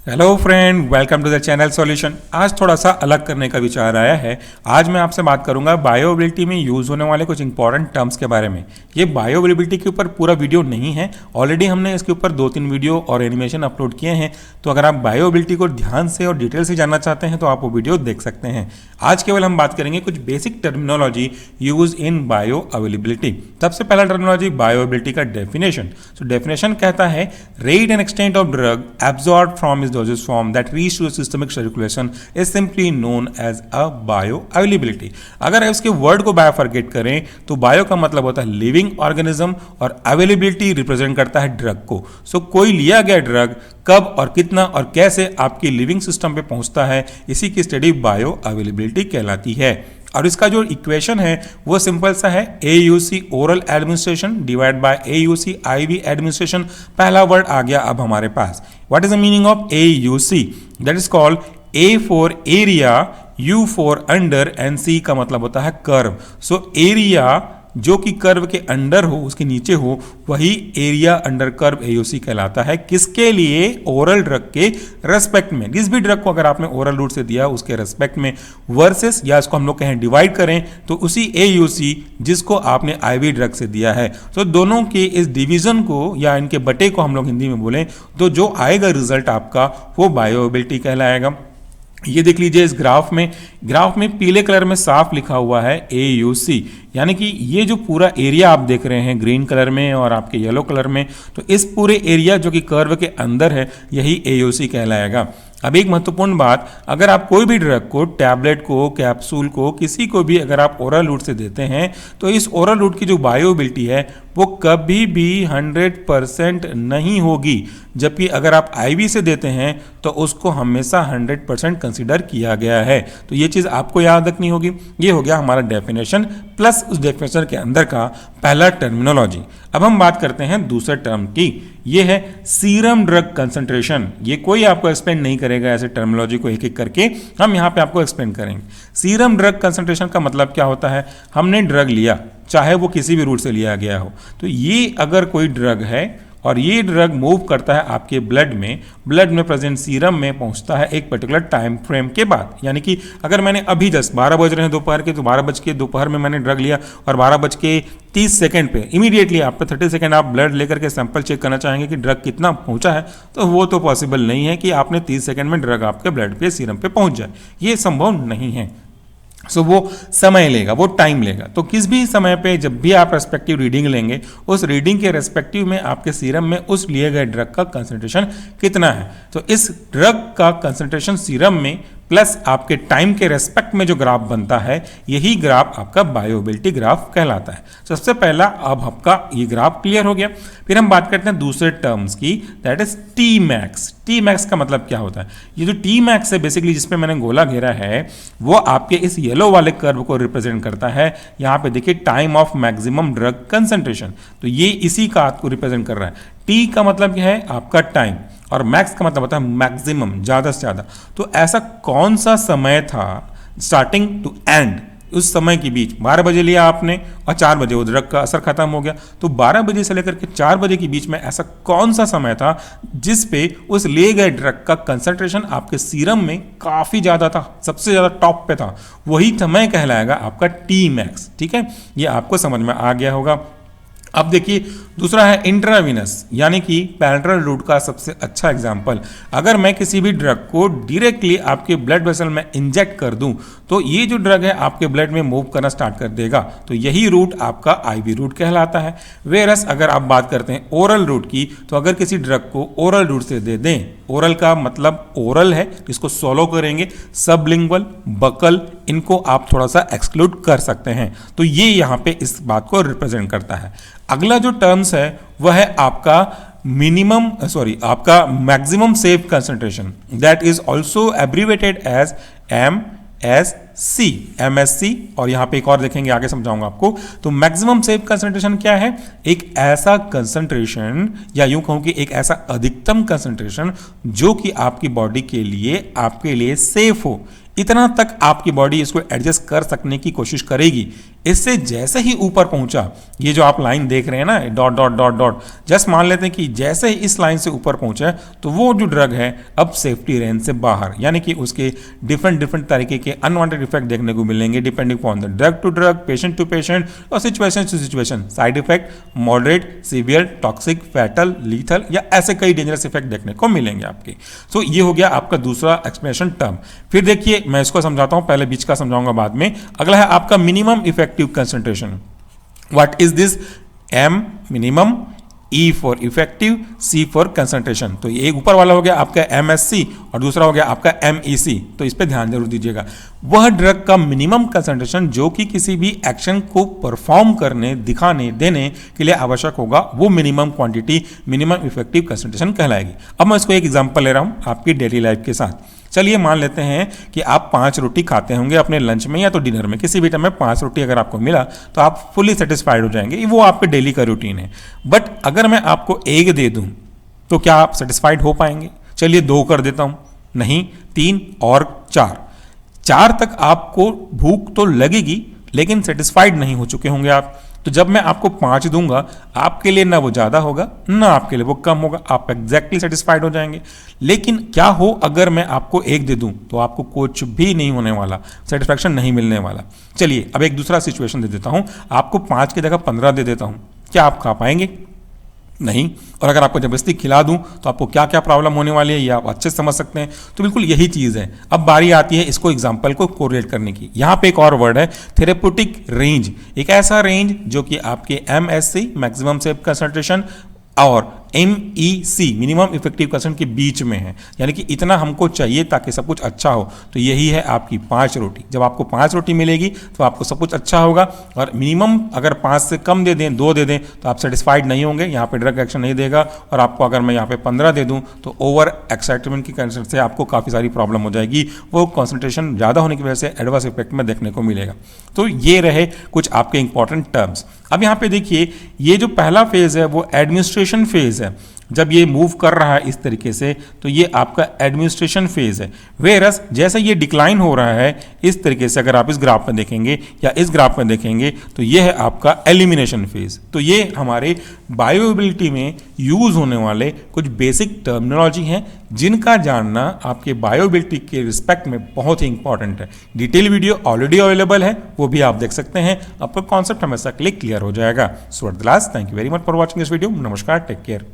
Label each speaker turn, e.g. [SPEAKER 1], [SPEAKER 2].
[SPEAKER 1] Hello friend, welcome to the channel solution. आज थोड़ा सा अलग करने का विचार आया है। आज मैं आपसे बात करूंगा बायोअवेलेबिलिटी में यूज़ होने वाले कुछ इंपॉर्टेंट टर्म्स के बारे में। ये बायोअवेलेबिलिटी के ऊपर पूरा वीडियो नहीं है, ऑलरेडी हमने इसके ऊपर 2-3 वीडियो और एनिमेशन अपलोड किए हैं। तो अगर आप बायोअवेलेबिलिटी को ध्यान से और डिटेल से जानना चाहते हैं तो आप वो वीडियो देख सकते हैं। आज केवल हम बात करेंगे कुछ basic terminology use in bioavailability. सबसे पहला टर्मिनोलॉजी बायोअवेलेबिलिटी का डेफिनेशन। सो डेफिनेशन कहता है rate and extent of drug absorb from dosage form that reach to systemic circulation is simply known as a bioavailability। अगर इसके वर्ड को बायोफर्गेट करें तो बायो का मतलब होता है लिविंग ऑर्गेनिज्म और अवेलेबिलिटी रिप्रेजेंट करता है ड्रग को। सो कोई लिया गया ड्रग कब और कितना और कैसे आपकी लिविंग सिस्टम पे पहुंचता है, इसी की स्टडी बायो अवेलेबिलिटी कहलाती है। और इसका जो इक्वेशन है वो सिंपल सा है, AUC oral administration divide by AUC IV administration. पहला वर्ड आ गया अब हमारे पास। What is the meaning of AUC? That is called A for area, U for under and C का मतलब होता है कर्व। सो एरिया जो कि कर्व के अंडर हो, उसके नीचे हो, वही एरिया अंडर कर्व AUC कहलाता है। किसके लिए? ओरल ड्रग के रेस्पेक्ट में। जिस भी ड्रग को अगर आपने ओरल रूट से दिया उसके रेस्पेक्ट में, वर्सेस या इसको हम लोग कहें डिवाइड करें तो उसी AUC जिसको आपने IV ड्रग से दिया है। तो दोनों के इस डिवीजन को या इनके बटे को हम लोग हिंदी में बोलें तो जो आएगा रिजल्ट आपका वो बायोअवेलेबिलिटी कहलाएगा। ये देख लीजिए इस ग्राफ में पीले कलर में साफ लिखा हुआ है AUC, यानी कि ये जो पूरा एरिया आप देख रहे हैं ग्रीन कलर में और आपके येलो कलर में, तो इस पूरे एरिया जो कि कर्व के अंदर है यही AUC कहलाएगा। अब एक महत्वपूर्ण बात, अगर आप कोई भी ड्रग को, टैबलेट को, कैप्सूल को, किसी को भी अगर आप ओरल रूट से देते हैं तो इस ओरल रूट की जो बायोअवेलेबिलिटी है वो कभी भी 100% नहीं होगी, जबकि अगर आप IV से देते हैं तो उसको हमेशा 100% कंसीडर किया गया है। तो ये चीज़ आपको याद रखनी होगी। ये हो गया हमारा डेफिनेशन प्लस उस डेफिनेशन के अंदर का पहला टर्मिनोलॉजी। अब हम बात करते हैं दूसरे टर्म की। ये है सीरम ड्रग कंसंट्रेशन। ये कोई आपको एक्सप्लेन नहीं करेगा ऐसे टर्मिनोलॉजी को एक एक करके, हम यहाँ पे आपको एक्सप्लेन करेंगे। सीरम ड्रग कंसंट्रेशन का मतलब क्या होता है? हमने ड्रग लिया, चाहे वो किसी भी रूट से लिया गया हो, तो ये अगर कोई ड्रग है और ये ड्रग मूव करता है आपके ब्लड में प्रेजेंट सीरम में पहुंचता है एक पर्टिकुलर टाइम फ्रेम के बाद। यानी कि अगर मैंने अभी जस्ट 12 बज रहे हैं दोपहर के, तो 12 बज के दोपहर में मैंने ड्रग लिया और 12:30 पे इमीडिएटली आप 30 सेकेंड आप ब्लड लेकर के सैंपल चेक करना चाहेंगे कि ड्रग कितना पहुंचा है, तो वो तो पॉसिबल नहीं है कि आपने 30 सेकेंड में ड्रग आपके ब्लड पे सीरम पे पहुंच जाए। ये संभव नहीं है। सो वो समय लेगा, वो टाइम लेगा। तो किस भी समय पे जब भी आप रेस्पेक्टिव रीडिंग लेंगे, उस रीडिंग के रेस्पेक्टिव में आपके सीरम में उस लिए गए ड्रग का कंसंट्रेशन कितना है, तो इस ड्रग का कंसंट्रेशन सीरम में प्लस आपके टाइम के रेस्पेक्ट में जो ग्राफ बनता है, यही ग्राफ आपका बायोअवेलेबिलिटी ग्राफ कहलाता है। सबसे पहला अब आपका ये ग्राफ क्लियर हो गया। फिर हम बात करते हैं दूसरे टर्म्स की, दैट इज Tmax। Tmax का मतलब क्या होता है? ये जो Tmax है बेसिकली जिसपे मैंने गोला घेरा है, वो आपके इस येलो वाले कर्व को रिप्रेजेंट करता है। यहाँ पे देखिए time of maximum drug concentration, तो ये इसी का आपको रिप्रेजेंट कर रहा है। T का मतलब क्या है? आपका टाइम, और मैक्स का मतलब होता है मैक्सिमम, ज़्यादा से ज़्यादा। तो ऐसा कौन सा समय था स्टार्टिंग टू एंड, उस समय के बीच 12 बजे लिया आपने और 4 बजे वो ड्रग का असर खत्म हो गया, तो 12 बजे से लेकर के 4 बजे के बीच में ऐसा कौन सा समय था जिस पे उस लिए गए ड्रग का कंसंट्रेशन आपके सीरम में काफ़ी ज़्यादा था, सबसे ज़्यादा टॉप पे था, वही समय कहलाएगा आपका Tmax। ठीक है, ये आपको समझ में आ गया होगा। अब देखिए दूसरा है इंट्रावीनस, यानी कि पैरेंटल रूट का सबसे अच्छा एग्जाम्पल। अगर मैं किसी भी ड्रग को डायरेक्टली आपके ब्लड वेसल में इंजेक्ट कर दूं तो ये जो ड्रग है आपके ब्लड में मूव करना स्टार्ट कर देगा, तो यही रूट आपका IV रूट कहलाता है। वेरस अगर आप बात करते हैं ओरल रूट की, तो अगर किसी ड्रग को ओरल रूट से दे दें, ओरल का मतलब ओरल है जिसको सोलो करेंगे, सबलिंगुअल, बकल, इनको आप थोड़ा सा एक्सक्लूड कर सकते हैं। तो ये यहाँ पे इस बात को रिप्रेजेंट करता है। अगला जो टर्म्स है वह है आपका आपका maximum safe concentration, that is also abbreviated as MSC। और यहां पे एक और देखेंगे, आगे समझाऊंगा आपको। तो मैक्सिमम सेफ कंसंट्रेशन क्या है? एक ऐसा कंसंट्रेशन, या यूं कहूं कि एक ऐसा अधिकतम कंसंट्रेशन जो कि आपकी बॉडी के लिए, आपके लिए सेफ हो। इतना तक आपकी बॉडी इसको एडजस्ट कर सकने की कोशिश करेगी। इससे जैसे ही ऊपर पहुंचा, ये जो आप लाइन देख रहे हैं ना, dot dot dot dot, just मान लेते हैं कि जैसे ही इस लाइन से ऊपर पहुंचा तो वो जो ड्रग है अब सेफ्टी रेंज से बाहर, यानी कि उसके डिफरेंट तरीके के अनवांटेड इफेक्ट देखने को मिलेंगे depending upon the drug to drug, patient to patient और situation to situation. Side effect moderate, severe, toxic, fatal, lethal या ऐसे कई डेंजरस इफेक्ट देखने को मिलेंगे आपके। तो ये हो गया आपका दूसरा एक्सप्लेनेशन टर्म। फिर देखिए मैं इसको समझाता हूं, पहले बीच का समझाऊंगा बाद में। अगला है आपका minimum effective concentration. What is this? M minimum, E for effective, C for concentration. तो ये एक ऊपर वाला हो गया आपका MSC और दूसरा हो गया आपका MEC। तो इस पे ध्यान जरूर दीजिएगा। वह ड्रग का मिनिमम कंसंट्रेशन जो कि किसी भी एक्शन को परफॉर्म करने, दिखाने, देने के लिए आवश्यक होगा, वो minimum quantity, minimum effective concentration कहलाएगी। अब मैं इसको एक एग्जांपल ले रहा हूं आपकी डेली लाइफ के साथ। चलिए मान लेते हैं कि आप 5 रोटी खाते होंगे अपने लंच में या तो डिनर में, किसी भी टाइम में 5 रोटी अगर आपको मिला तो आप फुली सेटिस्फाइड हो जाएंगे, वो आपके डेली का रूटीन है। बट अगर मैं आपको 1 दे दूं तो क्या आप सेटिस्फाइड हो पाएंगे? चलिए 2 कर देता हूं, नहीं 3 और 4 तक आपको भूख तो लगेगी लेकिन सेटिस्फाइड नहीं हो चुके होंगे आप। तो जब मैं आपको 5 दूंगा, आपके लिए ना वो ज़्यादा होगा ना आपके लिए वो कम होगा, आप एग्जैक्टली सेटिस्फाइड हो जाएंगे। लेकिन क्या हो अगर मैं आपको 1 दे दूं तो आपको कुछ भी नहीं होने वाला, सेटिस्फैक्शन नहीं मिलने वाला। चलिए अब एक दूसरा सिचुएशन दे देता हूं, आपको 5 की जगह 15 दे देता हूं, क्या आप खा पाएंगे? नहीं। और अगर आपको जबरदस्ती खिला दूं तो आपको क्या क्या प्रॉब्लम होने वाली है ये आप अच्छे से समझ सकते हैं। तो बिल्कुल यही चीज़ है। अब बारी आती है इसको एग्जांपल को कोरिलेट करने की। यहाँ पे एक और वर्ड है थेरेप्यूटिक रेंज, एक ऐसा रेंज जो कि आपके MSC मैक्सिमम सेफ कंसंट्रेशन और MEC मिनिमम इफेक्टिव कंसंट्रेशन के बीच में है, यानी कि इतना हमको चाहिए ताकि सब कुछ अच्छा हो। तो यही है आपकी 5 रोटी। जब आपको 5 रोटी मिलेगी तो आपको सब कुछ अच्छा होगा, और मिनिमम अगर 5 से कम दे दें, 2 दे दें तो आप सेटिस्फाइड नहीं होंगे, यहाँ पे ड्रग एक्शन नहीं देगा। और आपको अगर मैं यहाँ पे 15 दे दूँ तो ओवर एक्साइटमेंट की कंडीशन से आपको काफ़ी सारी प्रॉब्लम हो जाएगी, वो कॉन्सेंट्रेशन ज़्यादा होने की वजह से एडवर्स इफेक्ट में देखने को मिलेगा। तो ये रहे कुछ आपके इंपॉर्टेंट टर्म्स। अब यहाँ पे देखिए ये जो पहला फेज है वो एडमिनिस्ट्रेशन फेज है। जब ये मूव कर रहा है इस तरीके से तो ये आपका एडमिनिस्ट्रेशन फेज है। वेरस जैसे ये डिक्लाइन हो रहा है इस तरीके से, अगर आप इस ग्राफ में देखेंगे या इस ग्राफ में देखेंगे तो ये है आपका एलिमिनेशन फेज। तो ये हमारे बायोएबिलिटी में यूज होने वाले कुछ बेसिक टर्मिनोलॉजी हैं जिनका जानना आपके बायोएबिलिटी के रिस्पेक्ट में बहुत ही इंपॉर्टेंट है। डिटेल वीडियो ऑलरेडी अवेलेबल है, वो भी आप देख सकते हैं, आपका कॉन्सेप्ट हमेशा क्लियर हो जाएगा। So at the last, thank you very much for watching this video. नमस्कार, टेक केयर।